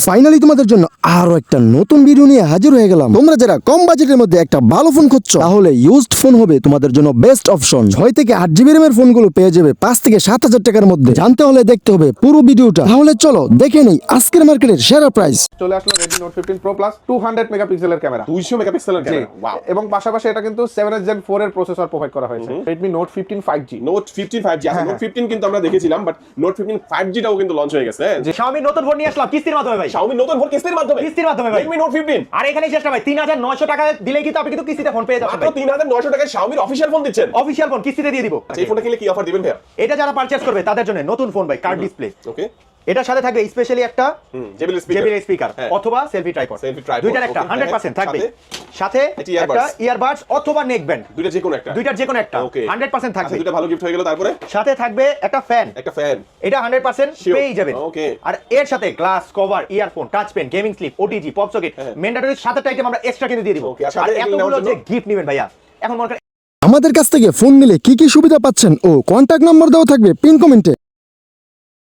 Finally তোমাদের জন্য আরো একটা নতুন ভিডিও নিয়ে হাজির হয়ে গেলাম। তোমরা যারা কম বাজেটের মধ্যে একটা ভালো ফোন খুঁজছো তাহলে ইউজড ফোন হবে তোমাদের জন্য বেস্ট অপশন। 6 থেকে 8 জিবি র্যামের ফোনগুলো পেয়ে যাবে 5 থেকে 7,000 টাকার মধ্যে। জানতে হলে দেখতে হবে পুরো ভিডিওটা। তাহলে চলো দেখে নেই আজকের মার্কেটের সেরা প্রাইস। চলে আসলো Redmi Note 15 Pro Plus 200 মেগাপিক্সেলের ক্যামেরা, 200 মেগাপিক্সেলের ক্যামেরা। ওয়াও। এবং পাশাপাশি এটা কিন্তু 7th Gen 4 এর প্রসেসর প্রোভাইড করা হয়েছে। Redmi Note 15 5G, Note 15 5G আছে। Note 15 কিন্তু আমরা দেখেছিলাম, বাট Note 15 5G টাও কিন্তু লঞ্চ হয়ে গেছে। যে Xiaomi নতুন ফোন নিয়ে আসলাম কিস্তির মাধ্যমে ভাই। Xiaomi নতুন ফোন কিস্তির মাধ্যমে ভাই। Redmi Note 15 আর এখানেই চেষ্টা ভাই 3900 টাকা দিলেই কিন্তু আপনি কিন্তু কিস্তিতে ফোন পেয়ে যাবেন মাত্র ভাই। 3900 টাকায় Xiaomi এর অফিশিয়াল ফোন দিচ্ছেন। অফিশিয়াল ফোন কিস্তিতে দিয়ে দিব। এই ফোনটা কিনলে কি অফার দিবেন ভাই? এটা যারা পারচেজ করবে তাদের জন্য নতুন ফোন ভাই, কার্ড ডিসপ্লে। ওকে। এটার সাথে থাকবে স্পেশালি একটা JBL স্পিকার হ্যাঁ। অথবা সেলফি ট্রাইপড। Selfie tripod, দুইটার একটা okay, 100% থাকবে। সাথে একটা একটা earbuds। ইয়ারবাডস অথবা নেক ব্যান্ড। দুইটা যে কোনো একটা। দুইটার যে কোনো একটা ওকে। 100% থাকবে। দুইটা ভালো গিফট হয়ে গেল। তারপরে সাথে থাকবে একটা ফ্যান। একটা ফ্যান। এটা 100% Sure। পেয়ে যাবেন। ওকে। আর এর সাথে glass cover, earphone, touch pen, gaming slip, OTG, pop socket, হ্যাঁ। ম্যান্ডেটরি 7টা আইটেম আমরা এক্সট্রা কিনে দিয়ে দিব। ওকে, আর সাথে আর এগুলো এতগুলো নেওয়ার যে জন্য? গিফট নেবেন ভাইয়া, এখন মনে করেন আমাদের কাছ থেকে ফোন নিলে কি কি সুবিধা পাচ্ছেন ও কন্ট্যাক্ট নাম্বার দেওয়া থাকবে পিন কমেন্টে।